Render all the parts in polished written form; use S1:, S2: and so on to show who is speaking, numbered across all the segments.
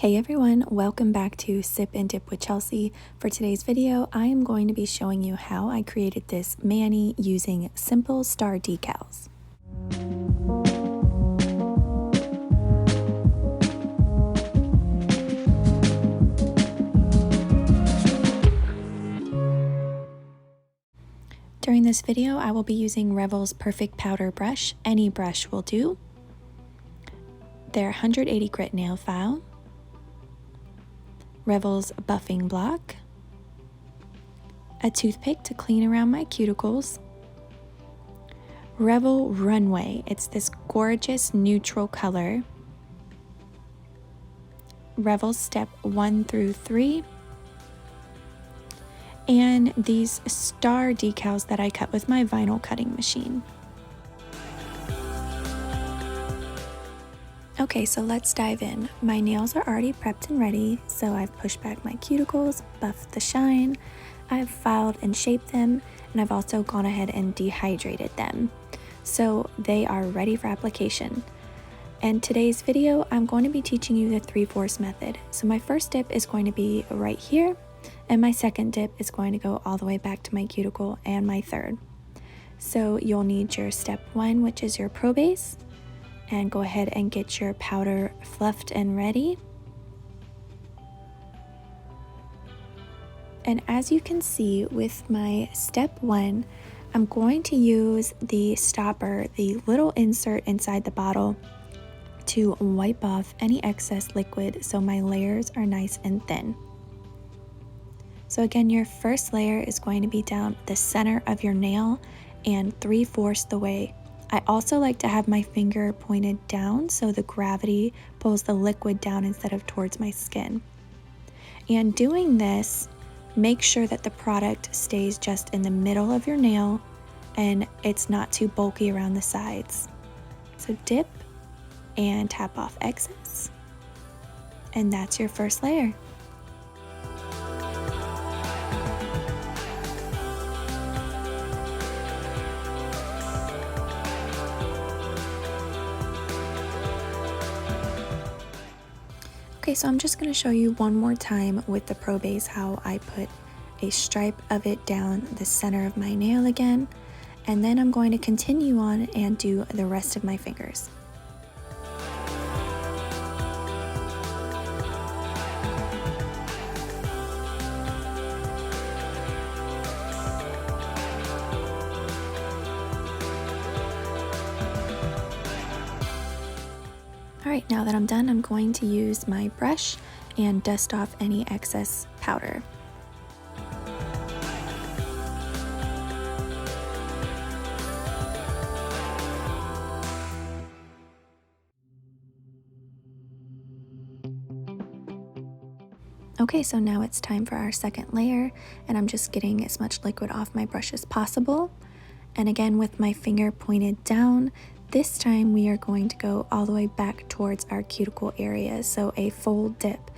S1: Hey everyone, welcome back to Sip and Dip with Chelsea. For today's video, I am going to be showing you how I created this mani using simple star decals. During this video, I will be using Revel's Perfect Powder Brush. Any brush will do. Their 180 grit nail file. Revel's buffing block, a toothpick to clean around my cuticles, Revel Runway, it's this gorgeous neutral color, Revel step 1 through 3, and these star decals that I cut with my vinyl cutting machine. Okay, so let's dive in. My nails are already prepped and ready, so I've pushed back my cuticles, buffed the shine, I've filed and shaped them, and I've also gone ahead and dehydrated them. So they are ready for application. And today's video, I'm going to be teaching you the 3/4 method. So my first dip is going to be right here, and my second dip is going to go all the way back to my cuticle, and my third. So you'll need your step 1, which is your pro base, and go ahead and get your powder fluffed and ready. And as you can see with my step 1, I'm going to use the stopper, the little insert inside the bottle, to wipe off any excess liquid so my layers are nice and thin. So again, your first layer is going to be down the center of your nail and 3/4 the way. I also like to have my finger pointed down so the gravity pulls the liquid down instead of towards my skin. And doing this, make sure that the product stays just in the middle of your nail and it's not too bulky around the sides. So dip and tap off excess, and that's your first layer. Okay, so I'm just going to show you one more time with the Pro Base how I put a stripe of it down the center of my nail again, and then I'm going to continue on and do the rest of my fingers. Alright, now that I'm done, I'm going to use my brush and dust off any excess powder. Okay, so now it's time for our second layer, and I'm just getting as much liquid off my brush as possible. And again, with my finger pointed down, this time we are going to go all the way back towards our cuticle area, so a full dip.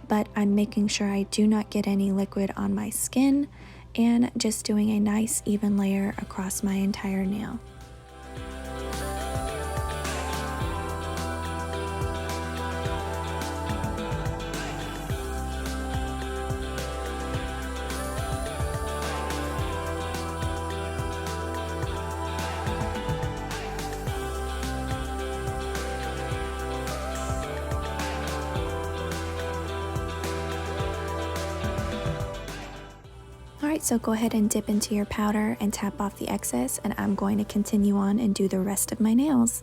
S1: But I'm making sure I do not get any liquid on my skin and just doing a nice even layer across my entire nail. Alright, so go ahead and dip into your powder and tap off the excess, and I'm going to continue on and do the rest of my nails.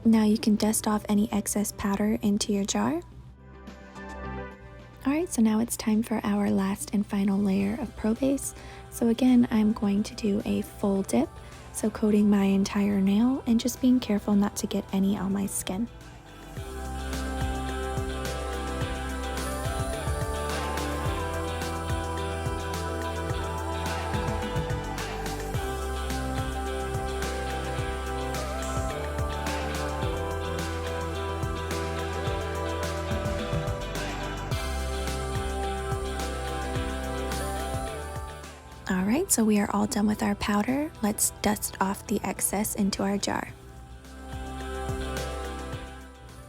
S1: Now you can dust off any excess powder into your jar. Alright, so now it's time for our last and final layer of Pro Base. So again, I'm going to do a full dip, So coating my entire nail and just being careful not to get any on my skin. Alright, so we are all done with our powder. Let's dust off the excess into our jar.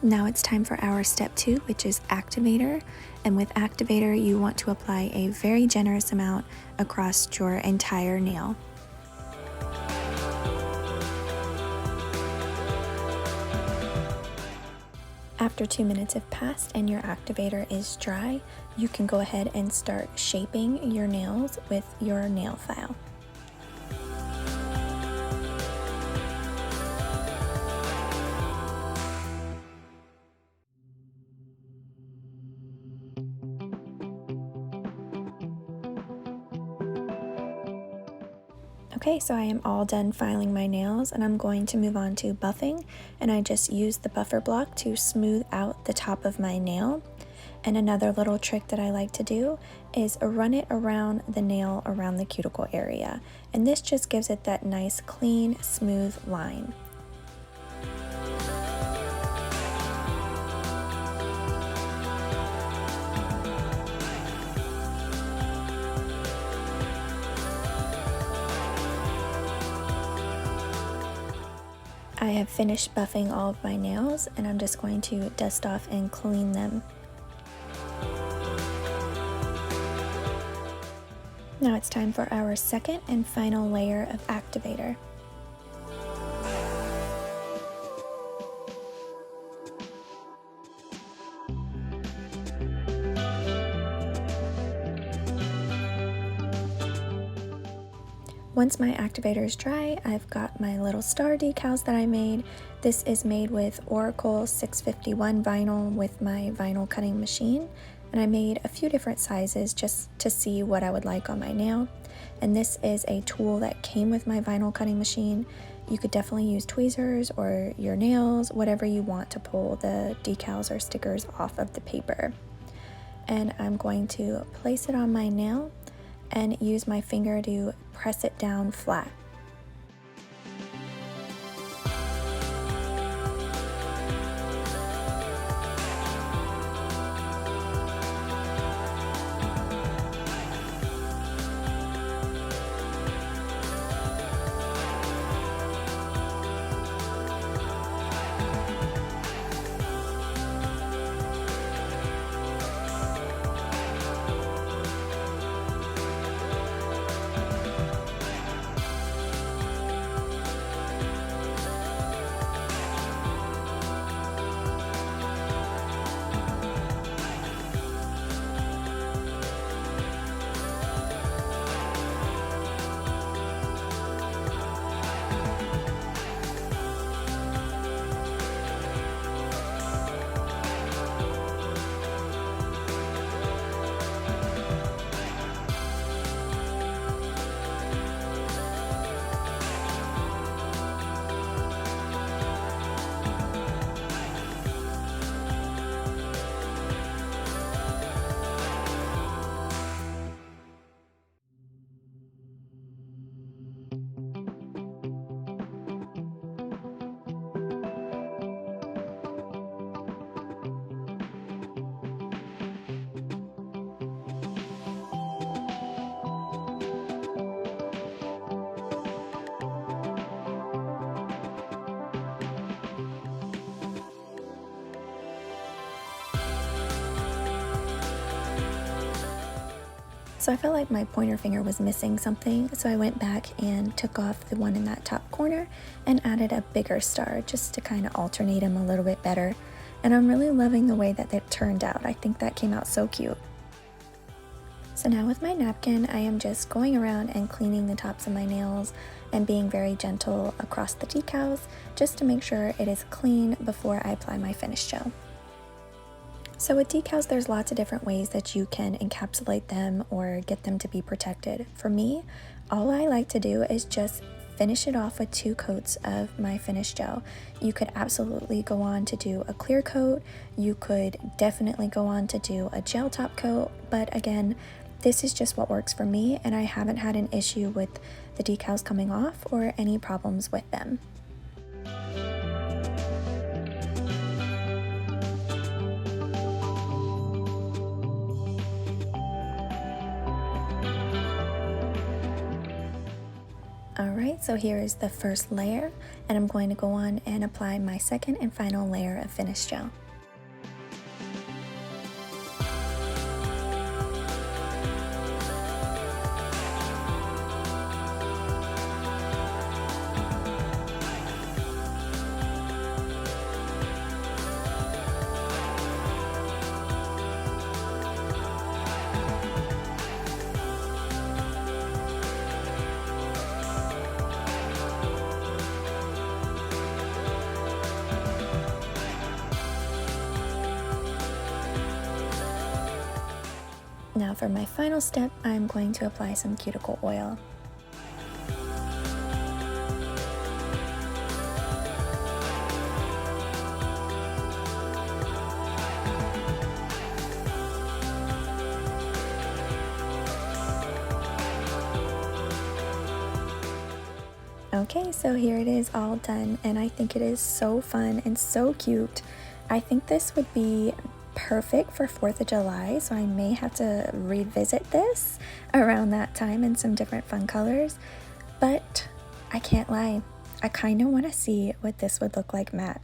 S1: Now it's time for our step 2, which is Activator. And with Activator, you want to apply a very generous amount across your entire nail. After 2 minutes have passed and your activator is dry, you can go ahead and start shaping your nails with your nail file. Okay, so I am all done filing my nails and I'm going to move on to buffing, and I just use the buffer block to smooth out the top of my nail. And another little trick that I like to do is run it around the nail around the cuticle area, and this just gives it that nice clean smooth line. I have finished buffing all of my nails and I'm just going to dust off and clean them. Now it's time for our second and final layer of activator. Once my activator is dry, I've got my little star decals that I made. This is made with Oracle 651 vinyl with my vinyl cutting machine, and I made a few different sizes just to see what I would like on my nail. And this is a tool that came with my vinyl cutting machine. You could definitely use tweezers or your nails, whatever you want to pull the decals or stickers off of the paper. And I'm going to place it on my nail and use my finger to press it down flat. So I felt like my pointer finger was missing something, so I went back and took off the one in that top corner and added a bigger star just to kind of alternate them a little bit better. And I'm really loving the way that it turned out. I think that came out so cute. So now with my napkin, I am just going around and cleaning the tops of my nails and being very gentle across the decals just to make sure it is clean before I apply my finish gel. So with decals, there's lots of different ways that you can encapsulate them or get them to be protected. For me, all I like to do is just finish it off with 2 coats of my finish gel. You could absolutely go on to do a clear coat. You could definitely go on to do a gel top coat, but again, this is just what works for me, and I haven't had an issue with the decals coming off or any problems with them. Alright, so here is the first layer, and I'm going to go on and apply my second and final layer of finish gel. Now for my final step, I'm going to apply some cuticle oil. Okay, so here it is all done, and I think it is so fun and so cute. I think this would be perfect for 4th of July, so I may have to revisit this around that time in some different fun colors, but I can't lie, I kind of want to see what this would look like matte.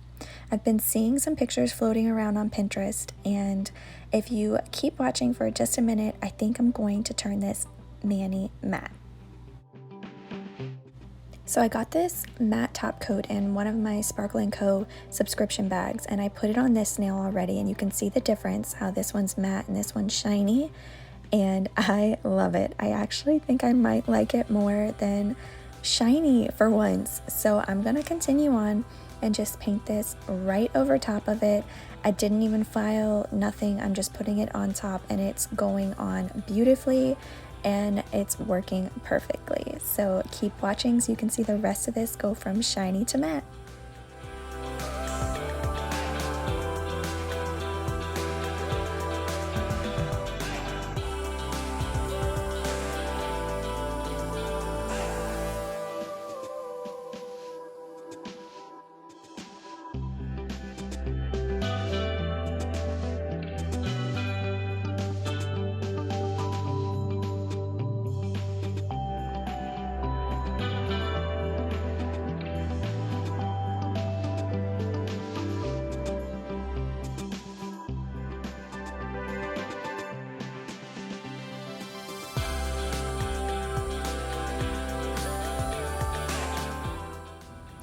S1: I've been seeing some pictures floating around on Pinterest, and if you keep watching for just a minute, I think I'm going to turn this mani matte. So I got this matte top coat in one of my Sparkle & Co. subscription bags, and I put it on this nail already, and you can see the difference, how this one's matte and this one's shiny, and I love it. I actually think I might like it more than shiny for once. So I'm gonna continue on and just paint this right over top of it. I didn't even file, nothing. I'm just putting it on top, and it's going on beautifully, and it's working perfectly. So keep watching so you can see the rest of this go from shiny to matte.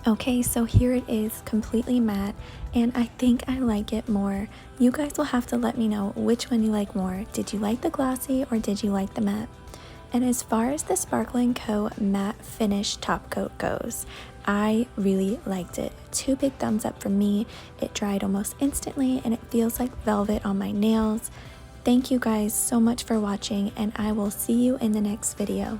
S1: Okay, so here it is, completely matte, and I think I like it more. You guys will have to let me know which one you like more. Did you like the glossy or did you like the matte? And as far as the Sparkle & Co. matte finish top coat goes, I really liked it. 2 big thumbs up from me. It dried almost instantly and it feels like velvet on my nails. Thank you guys so much for watching, and I will see you in the next video.